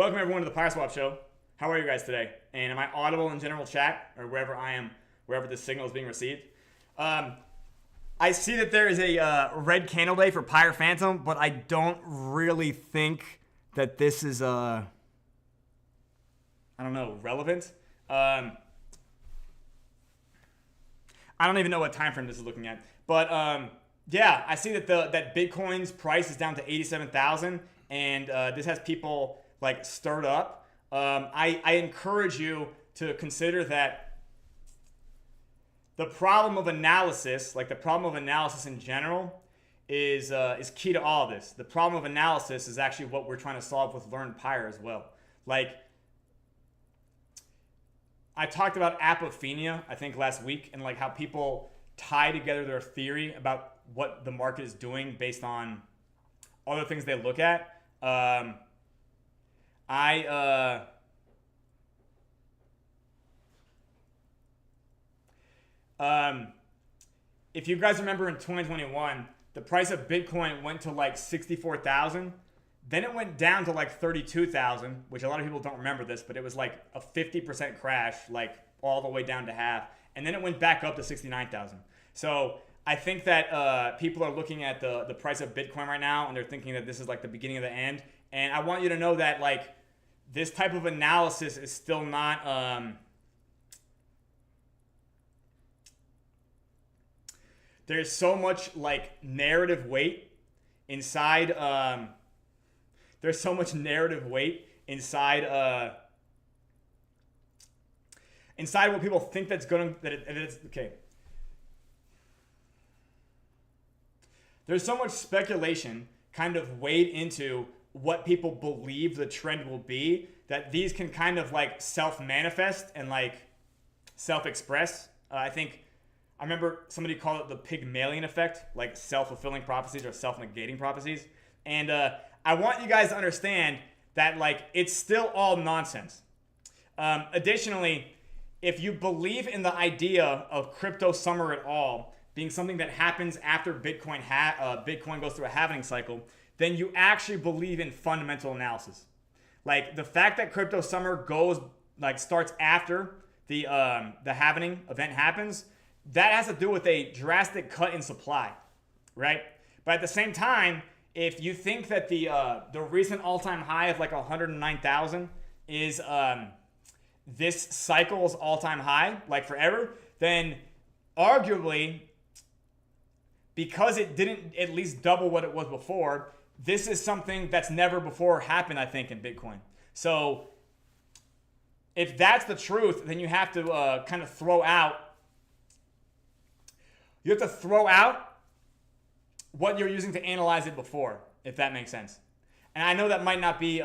Welcome everyone to the PYRESWAP show. How are you guys today? And am I audible in general chat or wherever I am, wherever this signal is being received? I see that there is a red candle day for Pyre Phantom, but I don't really think that this is I don't know, relevant. I don't even know what time frame this is looking at, but yeah, I see that that Bitcoin's price is down to 87,000, and this has people like stirred up. I encourage you to consider that the problem of analysis, like the problem of analysis in general, is key to all of this. The problem of analysis is actually what we're trying to solve with Learn Pyre as well. Like, I talked about apophenia, I think, last week, and like how people tie together their theory about what the market is doing based on other things they look at. If you guys remember in 2021, the price of Bitcoin went to like 64,000. Then it went down to like 32,000, which a lot of people don't remember this, but it was like a 50% crash, like all the way down to half. And then it went back up to 69,000. So I think that people are looking at the price of Bitcoin right now, and they're thinking that this is like the beginning of the end. And I want you to know that like this type of analysis is still not... there's so much like narrative weight inside... there's so much narrative weight inside inside what people think that's going to... it's okay. There's so much speculation kind of weighed into what people believe the trend will be that these can kind of like self-manifest and like self-express. I remember somebody called it the Pygmalion effect, like self-fulfilling prophecies or self-negating prophecies. And I want you guys to understand that like it's still all nonsense. Additionally, if you believe in the idea of crypto summer at all being something that happens after Bitcoin goes through a halving cycle, then you actually believe in fundamental analysis. Like the fact that crypto summer starts after the halving event happens, that has to do with a drastic cut in supply, right? But at the same time, if you think that the recent all-time high of like 109,000 is this cycle's all-time high, like forever, then arguably, because it didn't at least double what it was before, this is something that's never before happened, I think, in Bitcoin. So if that's the truth, then you have to kind of throw out... You have to throw out what you're using to analyze it before, if that makes sense. And I know that might not be...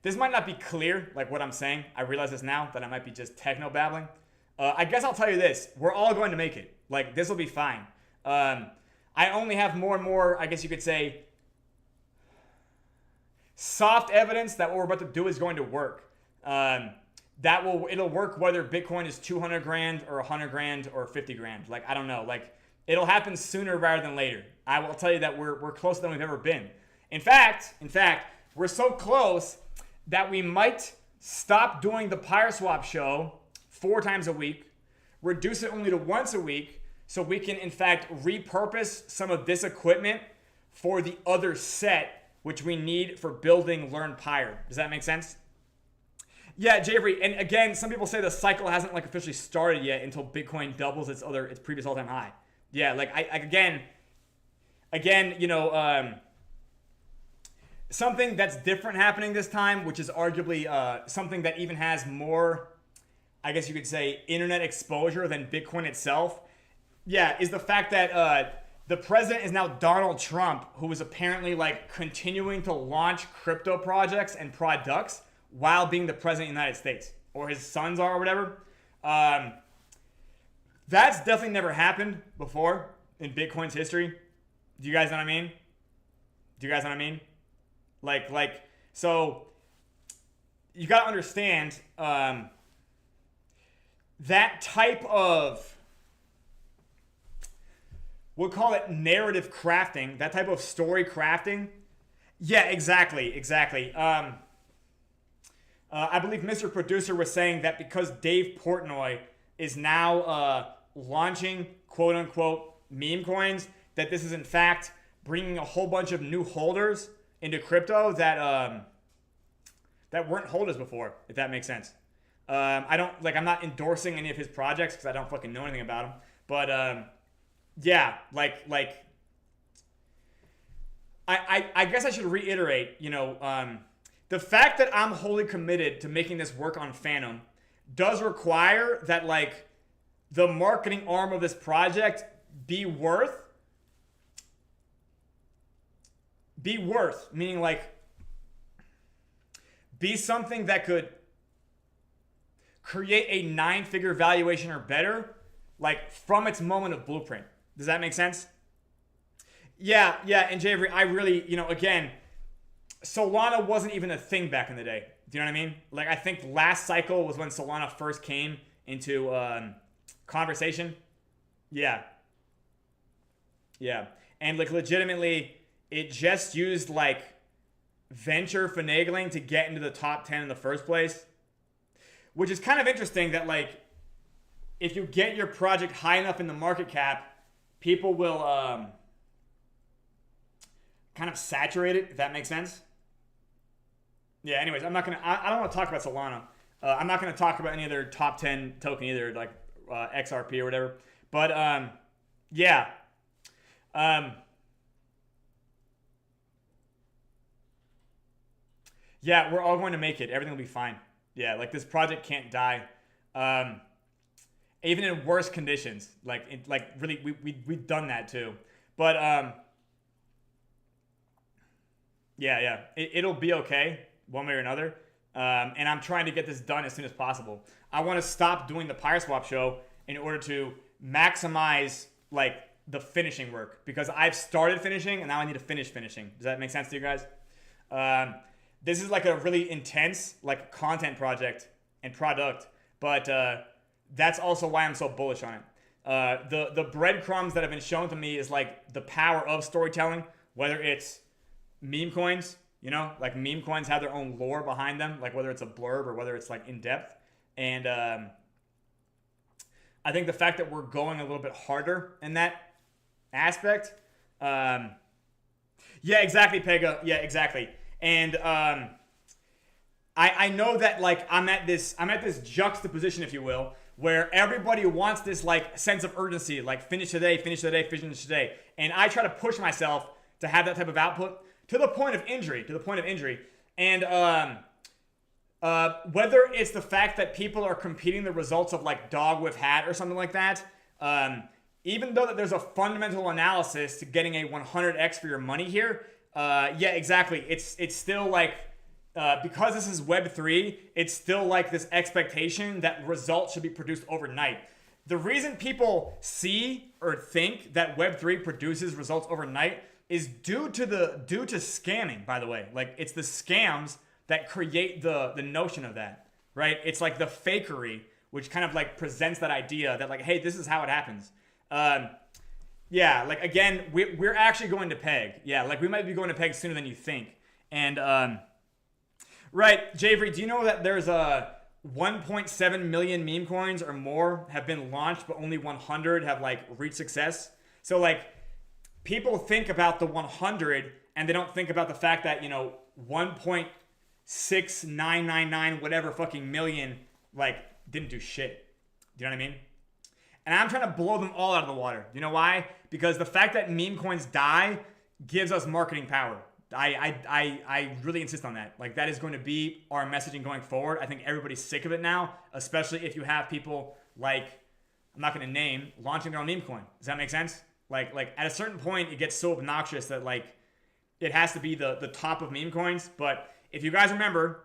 this might not be clear, like what I'm saying. I realize this now, that I might be just techno-babbling. I guess I'll tell you this. We're all going to make it. Like, this will be fine. I only have more and more, I guess you could say, soft evidence that what we're about to do is going to work. It'll work whether Bitcoin is 200 grand or 100 grand or 50 grand. Like, I don't know. Like, it'll happen sooner rather than later. I will tell you that we're closer than we've ever been. In fact, we're so close that we might stop doing the PYRESWAP show 4 times a week, reduce it only to once a week, so we can, in fact, repurpose some of this equipment for the other set, which we need for building Learn Pyre. Does that make sense? Yeah, Jeffrey, and again, some people say the cycle hasn't like officially started yet until Bitcoin doubles its previous all-time high. Yeah, like again, you know, something that's different happening this time, which is arguably something that even has more, I guess you could say, internet exposure than Bitcoin itself. Yeah, is the fact that the president is now Donald Trump, who is apparently like continuing to launch crypto projects and products while being the president of the United States, or his sons are, or whatever. That's definitely never happened before in Bitcoin's history. Do you guys know what I mean? Like, so you got to understand that type of, we'll call it narrative crafting, that type of story crafting Yeah, exactly. I believe Mr. Producer was saying that because Dave Portnoy is now launching quote unquote meme coins, that this is in fact bringing a whole bunch of new holders into crypto that weren't holders before, if that makes sense. I don't like. I'm not endorsing any of his projects because I don't fucking know anything about them. But yeah, I guess I should reiterate. The fact that I'm wholly committed to making this work on Phantom does require that like the marketing arm of this project be worth, meaning like be something that could create a 9-figure valuation or better, like from its moment of blueprint. Does that make sense? Yeah, and Jay, I really, again, Solana wasn't even a thing back in the day. Do you know what I mean? Like, I think last cycle was when Solana first came into conversation. Yeah. And like legitimately, it just used like venture finagling to get into the top 10 in the first place. Which is kind of interesting that like if you get your project high enough in the market cap, people will kind of saturate it, if that makes sense. Yeah, anyways, I don't want to talk about Solana. I'm not going to talk about any other top 10 token either, like XRP or whatever. But yeah. Yeah, we're all going to make it. Everything will be fine. Yeah, like this project can't die. Even in worse conditions. Really, we've done that too. But yeah, it'll be okay one way or another. And I'm trying to get this done as soon as possible. I want to stop doing the PYRESWAP show in order to maximize like the finishing work because I've started finishing and now I need to finish finishing. Does that make sense to you guys? This is like a really intense like content project and product, but that's also why I'm so bullish on it. The breadcrumbs that have been shown to me is like the power of storytelling, whether it's meme coins, like meme coins have their own lore behind them, like whether it's a blurb or whether it's like in depth. And I think the fact that we're going a little bit harder in that aspect. Yeah, exactly, Pega. Yeah, exactly. And I know that like I'm at this juxtaposition, if you will, where everybody wants this like sense of urgency, like finish today. And I try to push myself to have that type of output to the point of injury. And whether it's the fact that people are competing the results of like dog with hat or something like that, even though that there's a fundamental analysis to getting a 100x for your money here, yeah, exactly. It's still like, because this is Web3, it's still like this expectation that results should be produced overnight. The reason people see or think that Web3 produces results overnight is due to scamming, by the way. Like, it's the scams that create the notion of that, right? It's like the fakery, which kind of like presents that idea that like, hey, this is how it happens. Yeah, like again, we're actually going to peg. Yeah, like we might be going to peg sooner than you think. And right, Javery, do you know that there's 1.7 million meme coins or more have been launched, but only 100 have like reached success? So like people think about the 100 and they don't think about the fact that 1.6999 whatever fucking million like didn't do shit. Do you know what I mean? And I'm trying to blow them all out of the water. You know why? Because the fact that meme coins die gives us marketing power. I really insist on that. Like, that is going to be our messaging going forward. I think everybody's sick of it now, especially if you have people like, I'm not going to name, launching their own meme coin. Does that make sense? Like at a certain point, it gets so obnoxious that like it has to be the top of meme coins. But if you guys remember,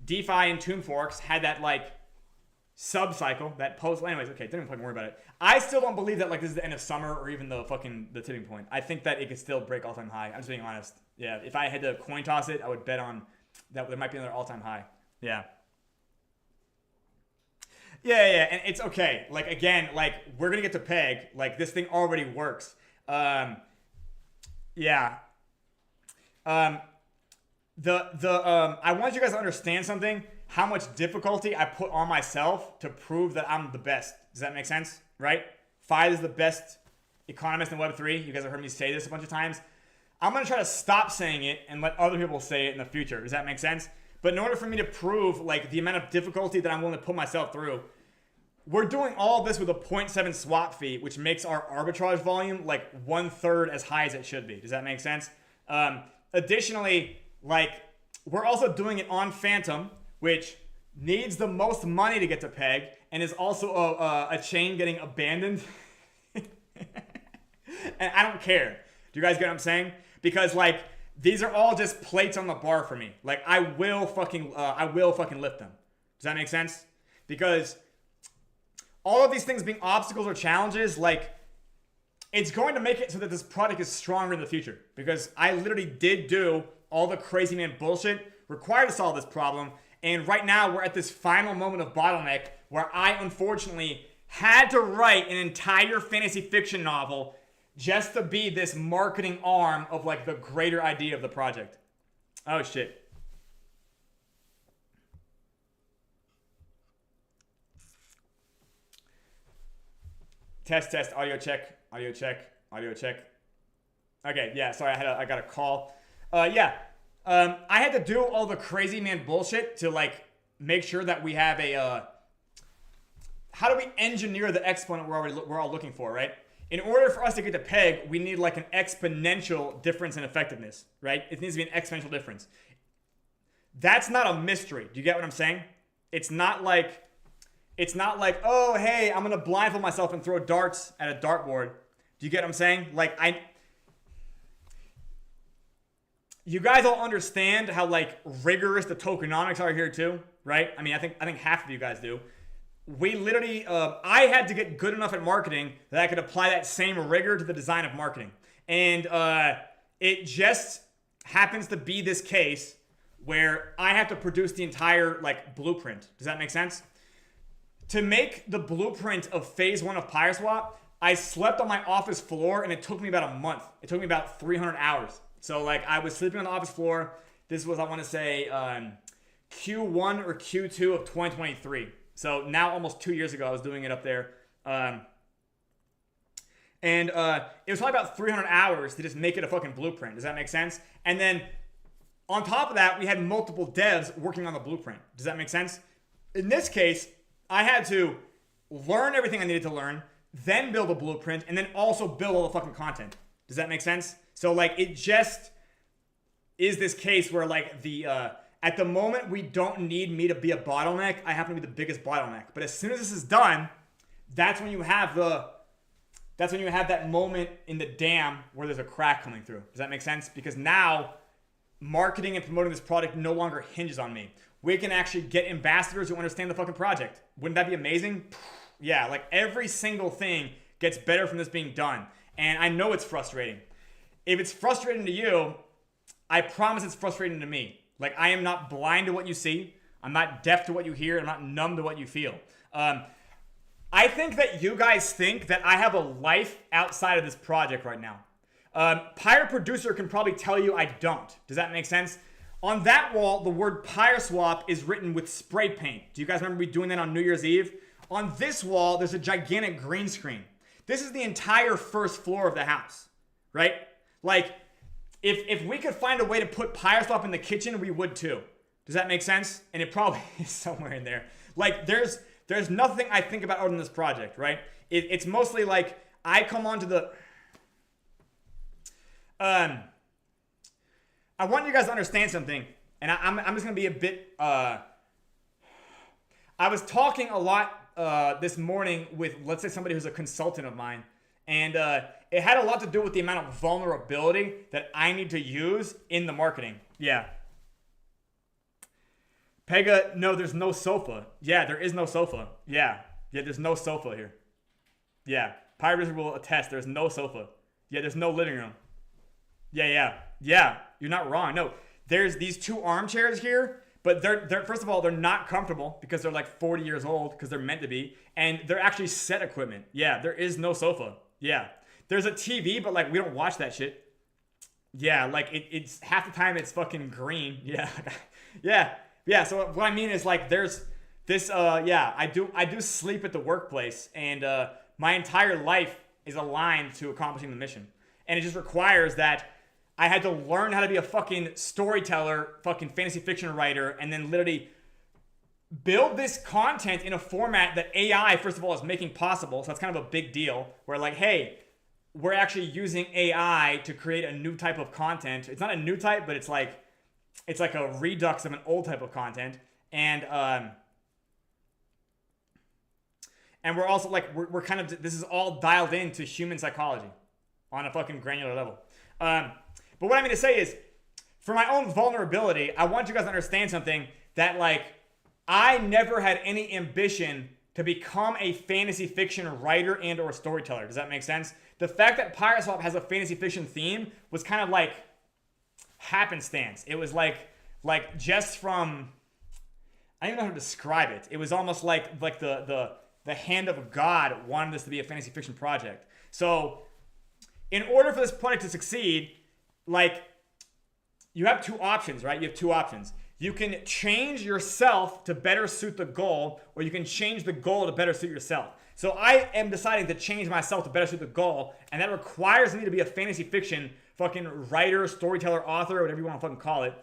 DeFi and Tomb Forks had that like sub-cycle, that post. Anyways, okay, don't even fucking worry about it. I still don't believe that like this is the end of summer or even the tipping point. I think that it could still break all-time high. I'm just being honest. Yeah, if I had to coin toss it, I would bet on that there might be another all-time high. Yeah, and it's okay. Like, again, like we're gonna get to peg. Like, this thing already works. Yeah. I want you guys to understand something. How much difficulty I put on myself to prove that I'm the best. Does that make sense? Right? Five is the best economist in Web3. You guys have heard me say this a bunch of times. I'm going to try to stop saying it and let other people say it in the future. Does that make sense? But in order for me to prove like the amount of difficulty that I'm willing to put myself through, we're doing all of this with a 0.7 swap fee, which makes our arbitrage volume like 1/3 as high as it should be. Does that make sense? Additionally, like we're also doing it on Phantom, which needs the most money to get to peg and is also a chain getting abandoned. And I don't care. Do you guys get what I'm saying? Because like these are all just plates on the bar for me. Like I will fucking lift them. Does that make sense? Because all of these things being obstacles or challenges, like it's going to make it so that this product is stronger in the future. Because I literally did do all the crazy man bullshit required to solve this problem. And right now we're at this final moment of bottleneck where I unfortunately had to write an entire fantasy fiction novel just to be this marketing arm of like the greater idea of the project. Oh shit. Test, audio check. Okay, yeah, sorry, I got a call. I had to do all the crazy man bullshit to like make sure that we have a, how do we engineer the exponent we're all looking for, right? In order for us to get to peg, we need like an exponential difference in effectiveness, right? It needs to be an exponential difference. That's not a mystery. Do you get what I'm saying? It's not like, oh, hey, I'm going to blindfold myself and throw darts at a dartboard. Do you get what I'm saying? Like, you guys all understand how like rigorous the tokenomics are here too, right? I mean, I think half of you guys do. We literally, I had to get good enough at marketing that I could apply that same rigor to the design of marketing. And it just happens to be this case where I have to produce the entire like blueprint. Does that make sense? To make the blueprint of phase 1 of PYRESWAP, I slept on my office floor and it took me about a month. It took me about 300 hours. So like I was sleeping on the office floor. This was, I want to say, Q1 or Q2 of 2023. So now almost 2 years ago, I was doing it up there. It was probably about 300 hours to just make it a fucking blueprint. Does that make sense? And then on top of that, we had multiple devs working on the blueprint. Does that make sense? In this case, I had to learn everything I needed to learn, then build a blueprint, and then also build all the fucking content. Does that make sense? So like it just is this case where like at the moment, we don't need me to be a bottleneck. I happen to be the biggest bottleneck. But as soon as this is done, that's when you have that moment in the dam where there's a crack coming through. Does that make sense? Because now marketing and promoting this product no longer hinges on me. We can actually get ambassadors who understand the fucking project. Wouldn't that be amazing? Yeah, like every single thing gets better from this being done. And I know it's frustrating. If it's frustrating to you, I promise it's frustrating to me. Like, I am not blind to what you see. I'm not deaf to what you hear. I'm not numb to what you feel. I think that you guys think that I have a life outside of this project right now. Pyre Producer can probably tell you I don't. Does that make sense? On that wall, the word PYRESWAP is written with spray paint. Do you guys remember me doing that on New Year's Eve? On this wall, there's a gigantic green screen. This is the entire first floor of the house, right? Like, if we could find a way to put PYRESWAP in the kitchen, we would too. Does that make sense? And it probably is somewhere in there. Like, there's nothing I think about other than this project, right? It's mostly like, I come onto the... I want you guys to understand something. And I'm just going to be a bit... I was talking a lot this morning with, let's say, somebody who's a consultant of mine. And it had a lot to do with the amount of vulnerability that I need to use in the marketing. Yeah. Pega, no, there's no sofa. Yeah, there is no sofa. Yeah, there's no sofa here. Yeah, Pirates will attest, there's no sofa. Yeah, there's no living room. Yeah, you're not wrong. No, there's these two armchairs here, but they're first of all, they're not comfortable because they're like 40 years old because they're meant to be. And they're actually set equipment. Yeah, there is no sofa. Yeah. There's a TV, but like we don't watch that shit. Yeah, like it's half the time it's fucking green. Yeah, yeah, yeah. So what I mean is like there's this. Yeah, I do sleep at the workplace, and my entire life is aligned to accomplishing the mission, and it just requires that I had to learn how to be a fucking storyteller, fucking fantasy fiction writer, and then literally build this content in a format that AI, first of all, is making possible. So that's kind of a big deal. Where like, hey, we're actually using AI to create a new type of content. It's not a new type, but it's like a redux of an old type of content. And we're also like we're kind of, this is all dialed into human psychology on a fucking granular level. But what I mean to say is, for my own vulnerability, I want you guys to understand something, that like I never had any ambition to become a fantasy fiction writer and or storyteller. Does that make sense? The fact that PYRESWAP has a fantasy fiction theme was kind of like happenstance. It was like just from, I don't even know how to describe it. It was almost like the hand of God wanted this to be a fantasy fiction project. So in order for this project to succeed, like, you have two options, right? You have two options. You can change yourself to better suit the goal, or you can change the goal to better suit yourself. So I am deciding to change myself to better suit the goal, and that requires me to be a fantasy fiction fucking writer, storyteller, author, whatever you want to fucking call it.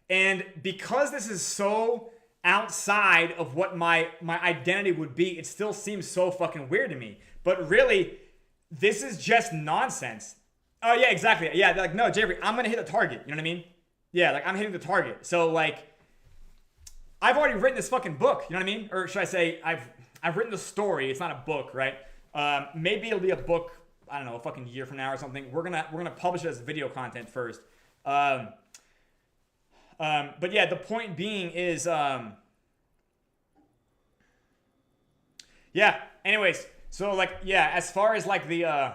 And because this is so outside of what my identity would be, it still seems so fucking weird to me. But really, this is just nonsense. Oh yeah, exactly. Yeah, like, no, Jeffrey, I'm gonna hit the target. You know what I mean? Yeah, like, I'm hitting the target. So like, I've already written this fucking book. You know what I mean? Or should I say, I've written the story. It's not a book, right? Maybe it'll be a book, I don't know, a fucking year from now or something. We're gonna publish it as video content first. But yeah, the point being is, yeah. Anyways, so like, yeah, as far as like the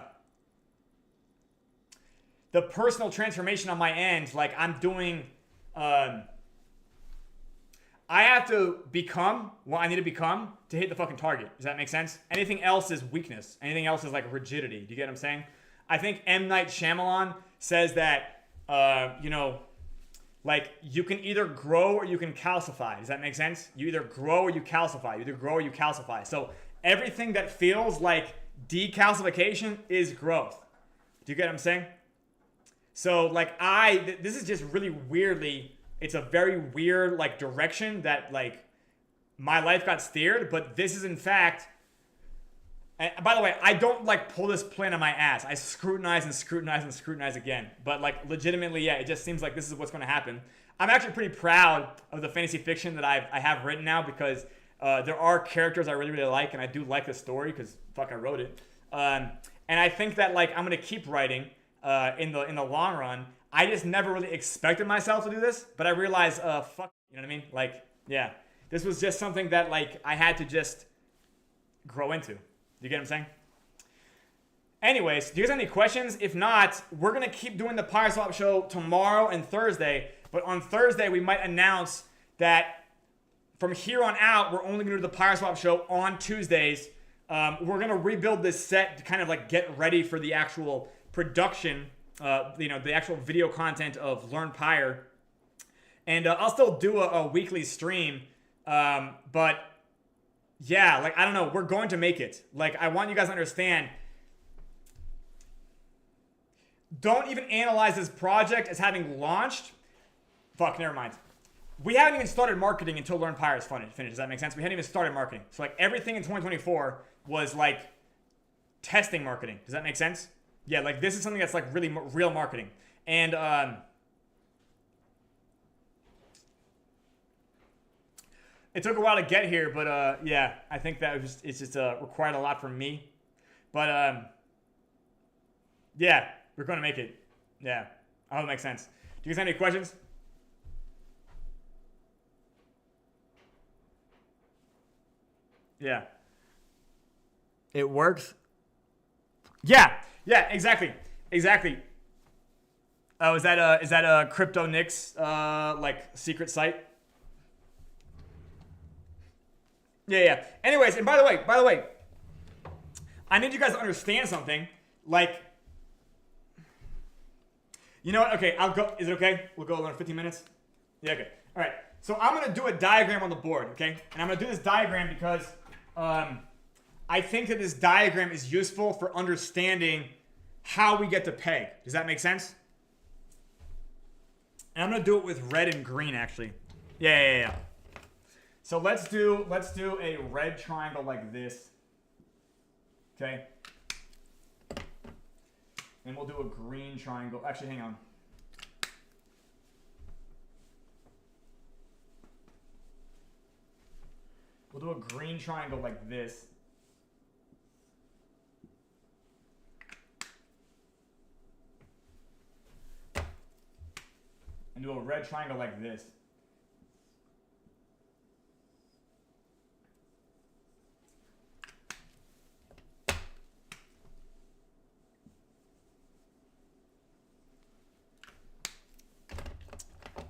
personal transformation on my end, like, I'm doing, I have to become what I need to become to hit the fucking target. Does that make sense? Anything else is weakness. Anything else is like rigidity. Do you get what I'm saying? I think M. Night Shyamalan says that, you know, like, you can either grow or you can calcify. Does that make sense? You either grow or you calcify. You either grow or you calcify. So everything that feels like decalcification is growth. Do you get what I'm saying? So like, this is just really weirdly, it's a very weird like direction that like my life got steered, but this is in fact, and by the way, I don't like pull this plan on my ass. I scrutinize and scrutinize and scrutinize again. But like, legitimately, yeah, it just seems like this is what's going to happen. I'm actually pretty proud of the fantasy fiction that I have written now, because there are characters I really, really like, and I do like the story because fuck, I wrote it. And I think that like, I'm going to keep writing in the long run. I just never really expected myself to do this, but I realized, fuck, you know what I mean? Like, yeah, this was just something that like I had to just grow into. You get what I'm saying? Anyways, do you guys have any questions? If not, we're going to keep doing the PYRESWAP show tomorrow and Thursday. But on Thursday, we might announce that from here on out, we're only going to do the PYRESWAP show on Tuesdays. We're going to rebuild this set to kind of like get ready for the actual production, you know, the actual video content of Learn Pyre. And I'll still do a weekly stream, but yeah, like, I don't know. We're going to make it. Like, I want you guys to understand, don't even analyze this project as having launched. Fuck, never mind. We haven't even started marketing until Learn Pyre is finished. Does that make sense? We hadn't even started marketing. So, like, everything in 2024 was, like, testing marketing. Does that make sense? Yeah, like, this is something that's, like, really real marketing. And, it took a while to get here, but yeah, I think that it's just required a lot from me. But yeah, we're going to make it. Yeah, I hope it makes sense. Do you guys have any questions? Yeah. It works? Yeah, exactly. Oh, is that a Crypto Nick's like secret site? Yeah. Anyways, and by the way, I need you guys to understand something. Like, You know what? Okay, I'll go. Is it okay? We'll go another 15 minutes. Yeah. Okay. All right. So I'm gonna do a diagram on the board. Okay, and I'm gonna do this diagram because I think that this diagram is useful for understanding how we get to peg. Does that make sense? And I'm gonna do it with red and green actually. Yeah. So let's do a red triangle like this. Okay. And we'll do a green triangle. Actually, hang on. We'll do a green triangle like this. And do a red triangle like this.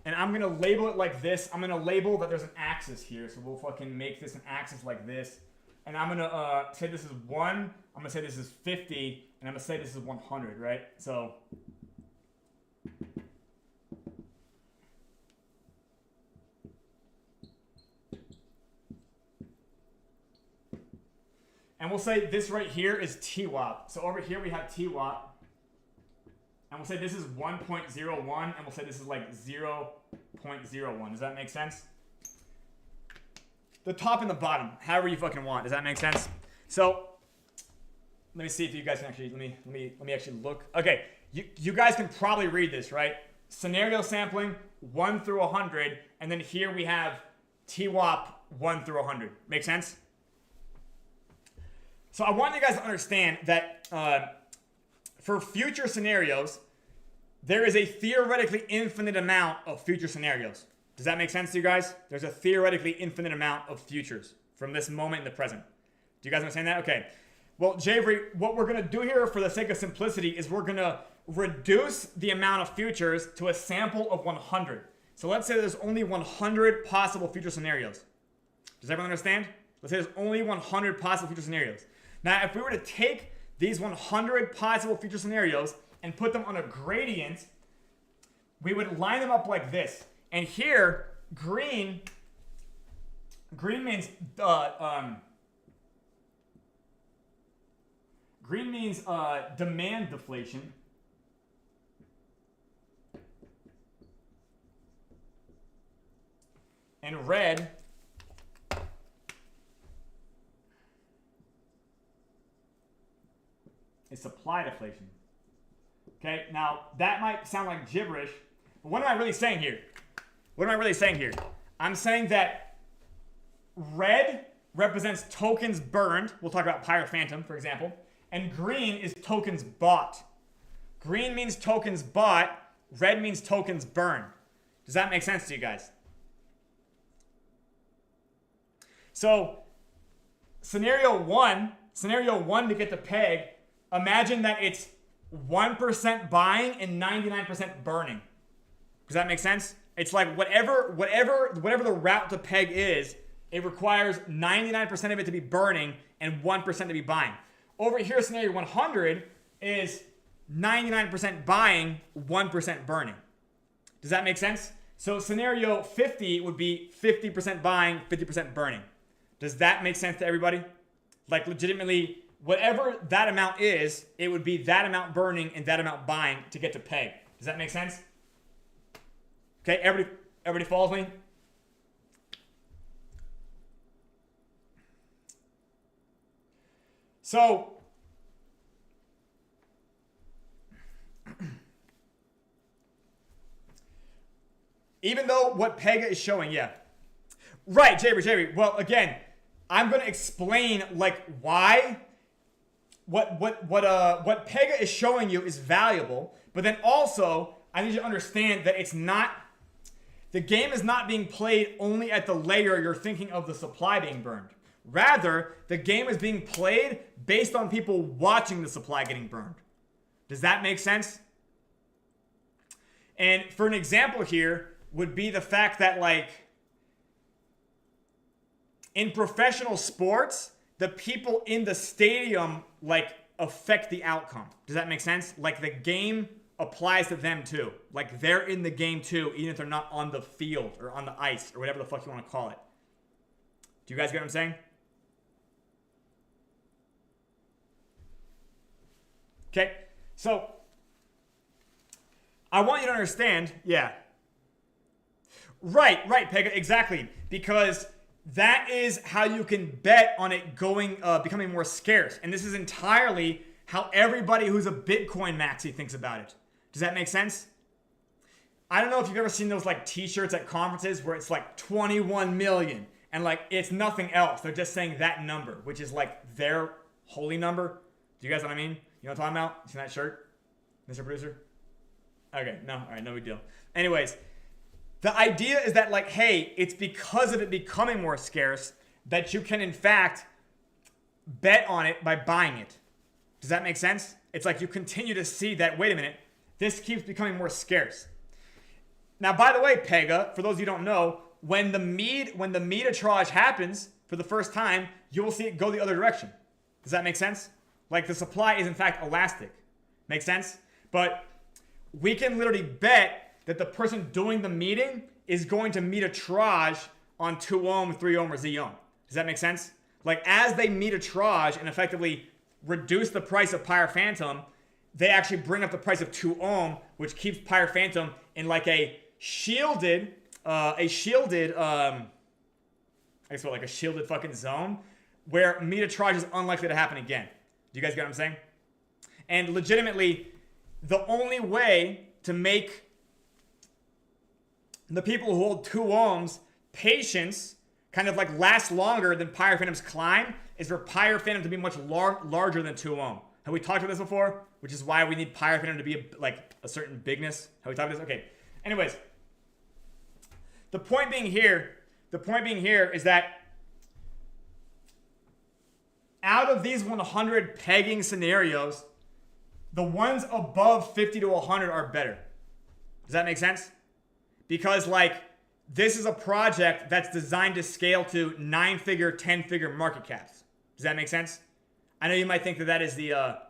And I'm going to label it like this. I'm going to label that there's an axis here. So we'll fucking make this an axis like this. And I'm going to say this is 1. I'm going to say this is 50. And I'm going to say this is 100, right? So and we'll say this right here is TWAP. So over here we have TWAP. And we'll say this is 1.01, and we'll say this is like 0.01. Does that make sense? The top and the bottom, however you fucking want. Does that make sense? So let me see if you guys can actually, let me actually look. Okay, you guys can probably read this, right? Scenario sampling 1 through 100, and then here we have TWAP 1 through 100. Make sense? So I want you guys to understand that for future scenarios, there is a theoretically infinite amount of future scenarios. Does that make sense to you guys? There's a theoretically infinite amount of futures from this moment in the present. Do you guys understand that? Okay. Well, Javery, what we're going to do here for the sake of simplicity is we're going to reduce the amount of futures to a sample of 100. So let's say there's only 100 possible future scenarios. Does everyone understand? Let's say there's only 100 possible future scenarios. Now, if we were to take these 100 possible future scenarios and put them on a gradient, we would line them up like this. And here, green means demand deflation. And red is supply deflation. Okay, now that might sound like gibberish, but what am I really saying here? What am I really saying here? I'm saying that red represents tokens burned. We'll talk about Pyre Phantom, for example. And green is tokens bought. Green means tokens bought. Red means tokens burned. Does that make sense to you guys? So scenario one to get the peg, imagine that it's 1% buying and 99% burning. Does that make sense? It's like whatever the route to peg is, it requires 99% of it to be burning and 1% to be buying. Over here, scenario 100 is 99% buying, 1% burning. Does that make sense? So scenario 50 would be 50% buying, 50% burning. Does that make sense to everybody? Like legitimately, whatever that amount is, it would be that amount burning and that amount buying to get to peg. Does that make sense? Okay, everybody follows me? So, even though what Pega is showing, yeah. Right, Javery. Well, again, I'm going to explain like why what Pega is showing you is valuable, but then also I need you to understand that it's not, the game is not being played only at the layer you're thinking of the supply being burned. Rather, the game is being played based on people watching the supply getting burned. Does that make sense? And for an example here would be the fact that like in professional sports, the people in the stadium like affect the outcome. Does that make sense? Like the game applies to them too. Like they're in the game too, even if they're not on the field or on the ice or whatever the fuck you want to call it. Do you guys get what I'm saying? Okay, so I want you to understand, yeah. Right, Pega, exactly. Because that is how you can bet on it becoming more scarce. And this is entirely how everybody who's a Bitcoin maxi thinks about it. Does that make sense? I don't know if you've ever seen those like t-shirts at conferences where it's like 21 million and like it's nothing else. They're just saying that number, which is like their holy number. Do you guys know what I mean? You know what I'm talking about? You seen that shirt, Mr. Producer? Okay, no, all right, no big deal. Anyways, the idea is that like, hey, it's because of it becoming more scarce that you can in fact bet on it by buying it. Does that make sense? It's like you continue to see that, wait a minute, this keeps becoming more scarce. Now, by the way, Pega, for those of you who don't know, when the metetrage happens for the first time, you will see it go the other direction. Does that make sense? Like the supply is in fact elastic. Make sense? But we can literally bet that the person doing the meeting is going to metetrage on 2 ohm, 3 ohm, or Z ohm. Does that make sense? Like as they metetrage and effectively reduce the price of Pyre Phantom, they actually bring up the price of 2 ohm, which keeps Pyre Phantom in like a shielded fucking zone where metetrage is unlikely to happen again. Do you guys get what I'm saying? And legitimately, the only way to make the people who hold 2 ohms patience kind of like last longer than Pyre Phantom's climb is for Pyre Phantom to be much larger than 2 ohm. Have we talked about this before? Which is why we need Pyre Phantom to be a certain bigness. Have we talked about this? Okay. Anyways, the point being here is that out of these 100 pegging scenarios, the ones above 50 to 100 are better. Does that make sense? Because like this is a project that's designed to scale to 9-figure, 10-figure market caps. Does that make sense? I know you might think that that is the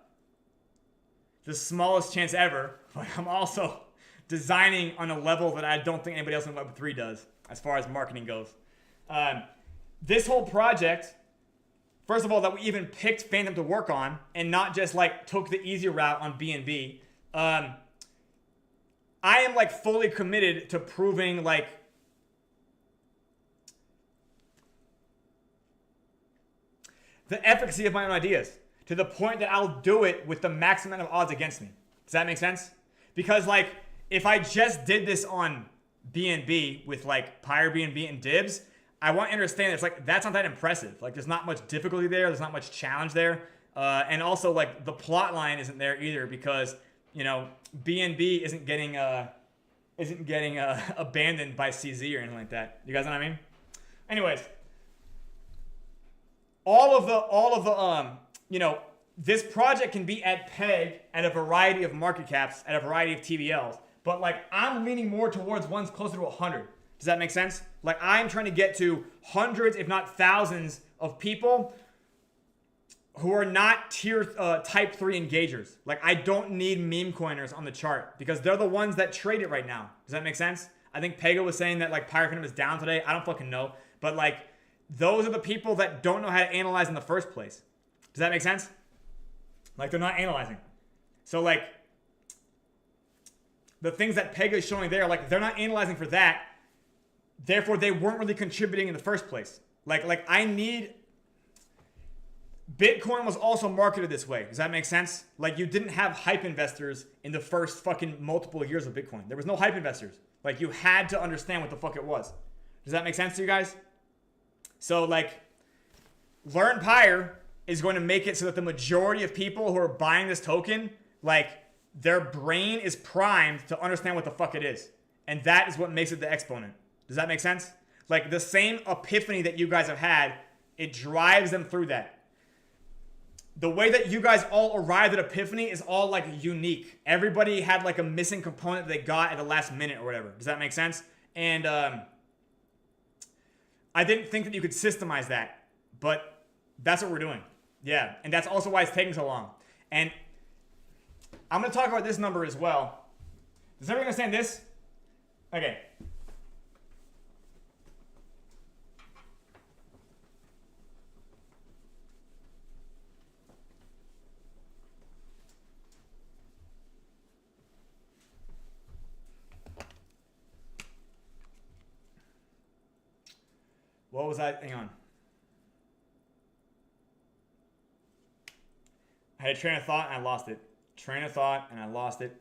smallest chance ever, but I'm also designing on a level that I don't think anybody else in Web3 does as far as marketing goes. This whole project, first of all, that we even picked Phantom to work on and not just like took the easy route on BNB. I am like fully committed to proving like the efficacy of my own ideas to the point that I'll do it with the maximum amount of odds against me. Does that make sense? Because like if I just did this on BNB with like Pyre BNB and Dibs, I want to understand it's like that's not that impressive. Like there's not much difficulty there. There's not much challenge there. And also like the plot line isn't there either because, you know, BNB isn't getting abandoned by CZ or anything like that. You guys know what I mean? Anyways, all of the you know, this project can be at peg at a variety of market caps, at a variety of TVLs, but like I'm leaning more towards ones closer to 100. Does that make sense? Like I'm trying to get to hundreds, if not thousands, of people who are not tier type 3 engagers. Like I don't need meme coiners on the chart because they're the ones that trade it right now. Does that make sense? I think Pega was saying that like Pyre Phantom is down today. I don't fucking know. But like those are the people that don't know how to analyze in the first place. Does that make sense? Like they're not analyzing. So like the things that Pega is showing there, like they're not analyzing for that. Therefore, they weren't really contributing in the first place. Like I need... Bitcoin was also marketed this way. Does that make sense? Like you didn't have hype investors in the first fucking multiple years of Bitcoin. There was no hype investors. Like you had to understand what the fuck it was. Does that make sense to you guys? So like Learn Pyre is going to make it so that the majority of people who are buying this token, like their brain is primed to understand what the fuck it is. And that is what makes it the exponent. Does that make sense? Like the same epiphany that you guys have had, it drives them through that. The way that you guys all arrived at epiphany is all like unique. Everybody had like a missing component they got at the last minute or whatever. Does that make sense? And I didn't think that you could systemize that, but that's what we're doing. Yeah, and that's also why it's taking so long. And I'm going to talk about this number as well. Does everyone understand this? Okay. What was I? Hang on. I had a train of thought and I lost it. Train of thought and I lost it.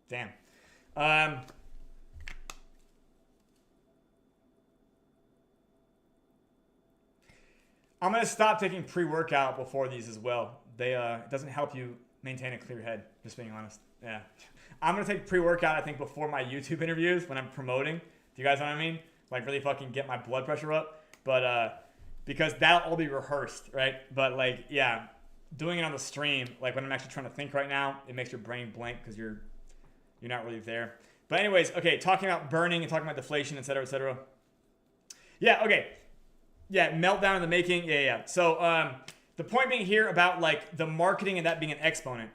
Damn. I'm gonna stop taking pre-workout before these as well. It doesn't help you maintain a clear head. Just being honest. Yeah. I'm gonna take pre-workout, I think, before my YouTube interviews when I'm promoting. Do you guys know what I mean? Like really fucking get my blood pressure up. But because that'll all be rehearsed, right? But like, yeah, doing it on the stream, like when I'm actually trying to think right now, it makes your brain blank because you're not really there. But anyways, okay, talking about burning and talking about deflation, et cetera, et cetera. Yeah, okay. Yeah, meltdown in the making. Yeah. So the point being here about like the marketing and that being an exponent.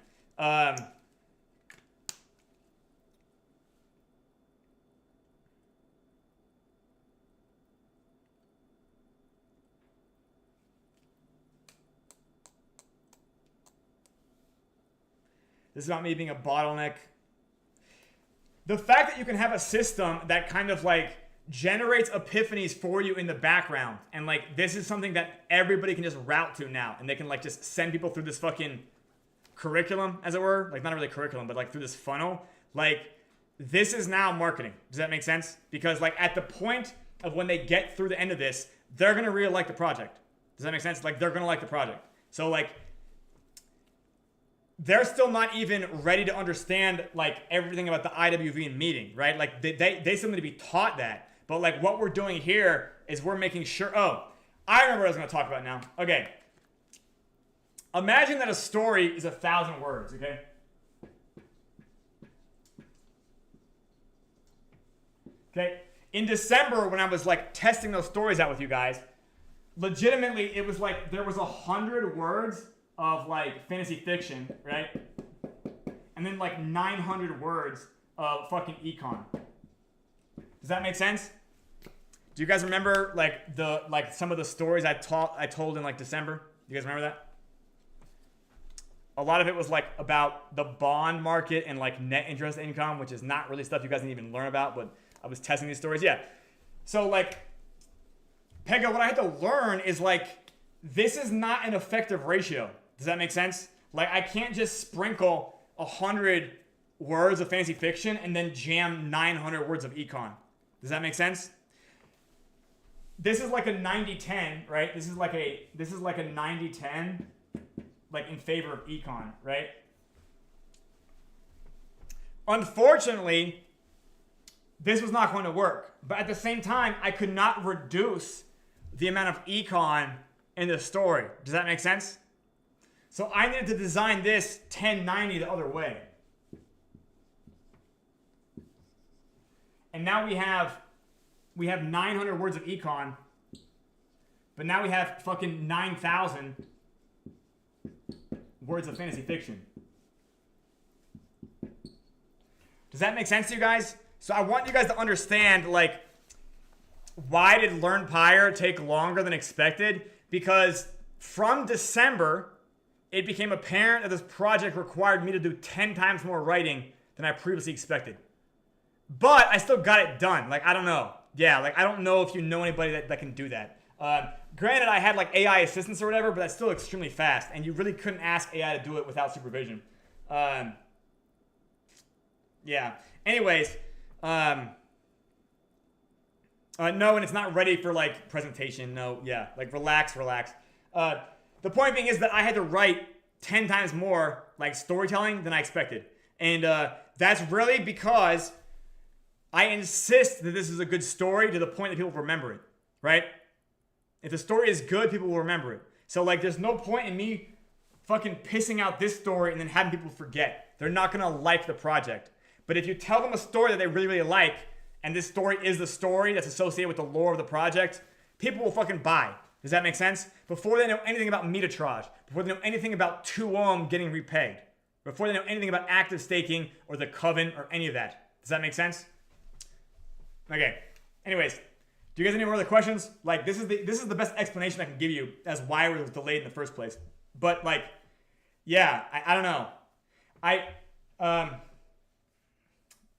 This is about me being a bottleneck. The fact that you can have a system that kind of like generates epiphanies for you in the background, and like this is something that everybody can just route to now, and they can like just send people through this fucking curriculum, as it were, like not really curriculum, but like through this funnel. Like this is now marketing. Does that make sense? Because like at the point of when they get through the end of this, they're gonna really like the project. Does that make sense? Like they're gonna like the project. So like they're still not even ready to understand like everything about the IWV and meeting, right? Like they still need to be taught that. But like what we're doing here is we're making sure. Oh, I remember what I was going to talk about now. Okay. Imagine that a story is 1,000 words, okay? Okay. In December, when I was like testing those stories out with you guys, legitimately it was like there was 100 words of like fantasy fiction, right? And then like 900 words of fucking econ. Does that make sense? Do you guys remember like some of the stories I told in like December? You guys remember that? A lot of it was like about the bond market and like net interest income, which is not really stuff you guys didn't even learn about, but I was testing these stories. Yeah. So like, Pega, what I had to learn is like, this is not an effective ratio. Does that make sense? Like I can't just sprinkle 100 words of fantasy fiction and then jam 900 words of econ. Does that make sense? This is like a 90-10, right? This is like a 90-10, like in favor of econ, right? Unfortunately, this was not going to work. But at the same time, I could not reduce the amount of econ in the story. Does that make sense? So I needed to design this 1090 the other way. And now we have 900 words of econ, but now we have fucking 9,000 words of fantasy fiction. Does that make sense to you guys? So I want you guys to understand, like, why did Learn Pyre take longer than expected? Because from December, it became apparent that this project required me to do 10 times more writing than I previously expected. But I still got it done. Like, I don't know. Yeah, like, I don't know if you know anybody that can do that. Granted, I had, like, AI assistance or whatever, but that's still extremely fast. And you really couldn't ask AI to do it without supervision. Yeah. Anyways, no, and it's not ready for, like, presentation. No, yeah. Like, relax. The point being is that I had to write 10 times more, like, storytelling than I expected. And that's really because I insist that this is a good story to the point that people remember it, right? If the story is good, people will remember it. So, like, there's no point in me fucking pissing out this story and then having people forget. They're not going to like the project. But if you tell them a story that they really, really like, and this story is the story that's associated with the lore of the project, people will fucking buy. Does that make sense? Before they know anything about metatrage, before they know anything about 2-ohm getting repaid, before they know anything about active staking or the coven or any of that. Does that make sense? Okay. Anyways, do you guys have any more other questions? Like, this is the best explanation I can give you as why it was delayed in the first place. But like, yeah, I don't know.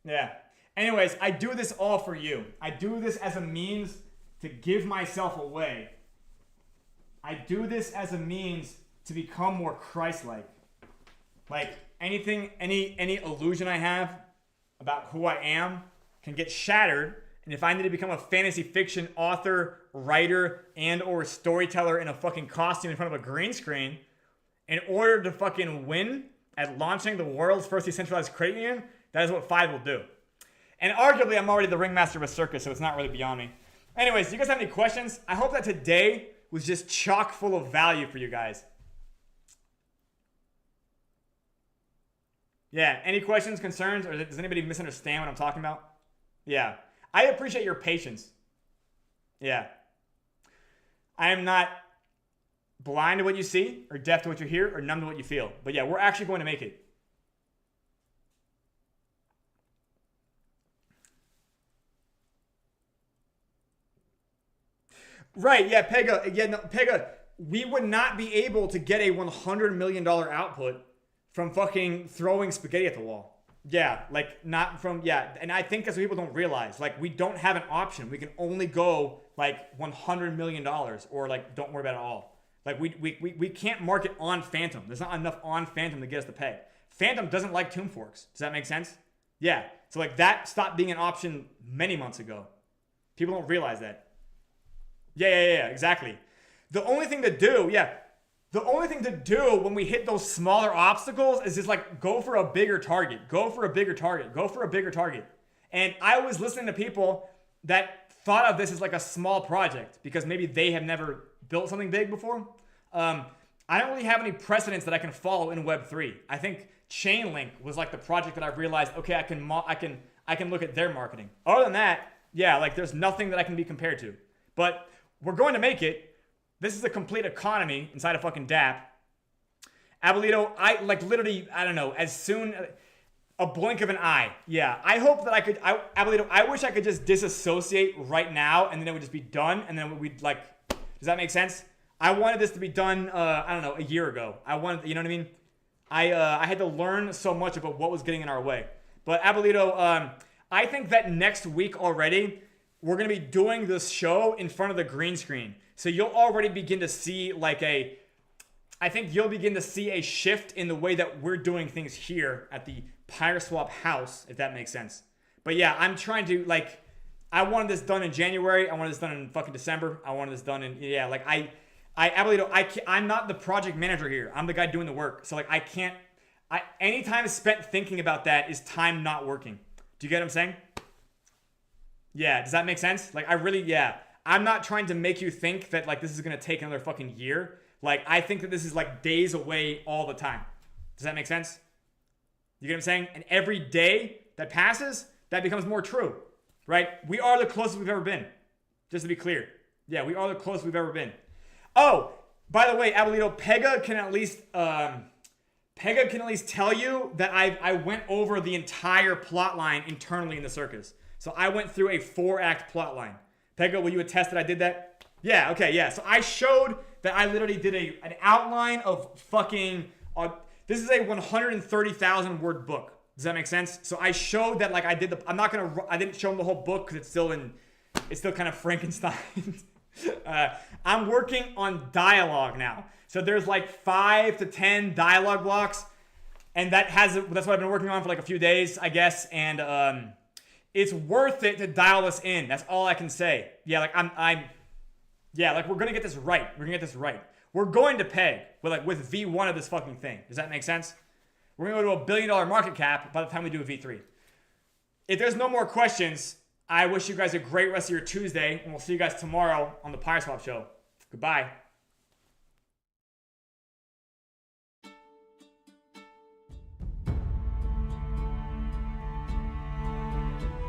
Yeah. Anyways, I do this all for you. I do this as a means to give myself away. I do this as a means to become more Christ-like. Like anything, any illusion I have about who I am can get shattered. And if I need to become a fantasy fiction author, writer, and or storyteller in a fucking costume in front of a green screen, in order to fucking win at launching the world's first decentralized credit union, that is what 5 will do. And arguably, I'm already the ringmaster of a circus, so it's not really beyond me. Anyways, do you guys have any questions? I hope that today was just chock full of value for you guys. Yeah, any questions, concerns, or does anybody misunderstand what I'm talking about? Yeah, I appreciate your patience. Yeah. I am not blind to what you see, or deaf to what you hear, or numb to what you feel. But yeah, we're actually going to make it. Right, yeah, Pega, Pega, we would not be able to get a $100 million output from fucking throwing spaghetti at the wall. Yeah, like not from, yeah, and I think that's what people don't realize. Like, we don't have an option. We can only go like $100 million or like don't worry about it at all. Like, we can't market on Phantom. There's not enough on Phantom to get us to pay. Phantom doesn't like tomb forks. Does that make sense? Yeah, so like that stopped being an option many months ago. People don't realize that. Yeah, exactly. The only thing to do, the only thing to do when we hit those smaller obstacles is just like go for a bigger target. Go for a bigger target. Go for a bigger target. And I was listening to people that thought of this as like a small project because maybe they have never built something big before. I don't really have any precedents that I can follow in Web3. I think Chainlink was like the project that I realized, okay, I can look at their marketing. Other than that, yeah, like there's nothing that I can be compared to. But we're going to make it. This is a complete economy inside of fucking DApp. Abuelito, I like literally, I don't know, as soon, a blink of an eye. Yeah, I hope that I could, Abuelito, I wish I could just disassociate right now and then it would just be done and then we'd like, does that make sense? I wanted this to be done, I don't know, a year ago. I wanted, you know what I mean? I had to learn so much about what was getting in our way. But Abuelito, I think that next week already, we're going to be doing this show in front of the green screen. So you'll already begin to see like I think you'll begin to see a shift in the way that we're doing things here at the PYRESWAP house, if that makes sense. But yeah, I'm trying to like, I wanted this done in January. I wanted this done in fucking December. I wanted this done in, yeah, like I'm not the project manager here. I'm the guy doing the work. So like any time spent thinking about that is time not working. Do you get what I'm saying? Yeah, does that make sense? Like, I'm not trying to make you think that, like, this is going to take another fucking year. Like, I think that this is, like, days away all the time. Does that make sense? You get what I'm saying? And every day that passes, that becomes more true, right? We are the closest we've ever been, just to be clear. Yeah, we are the closest we've ever been. Oh, by the way, Abuelito, Pega can at least tell you that I went over the entire plot line internally in the circus. So I went through a 4-act plot line. Pega, will you attest that I did that? Yeah, okay, yeah. So I showed that I literally did an outline of fucking, this is a 130,000 word book. Does that make sense? So I showed that like I didn't show them the whole book because it's still kind of Frankenstein. I'm working on dialogue now. So there's like 5 to 10 dialogue blocks. And that's what I've been working on for like a few days, I guess. And, it's worth it to dial us in. That's all I can say. Yeah, like like we're gonna get this right. We're gonna get this right. We're going to peg with V1 of this fucking thing. Does that make sense? We're gonna go to $1 billion market cap by the time we do a V3. If there's no more questions, I wish you guys a great rest of your Tuesday, and we'll see you guys tomorrow on the PYRESWAP show. Goodbye.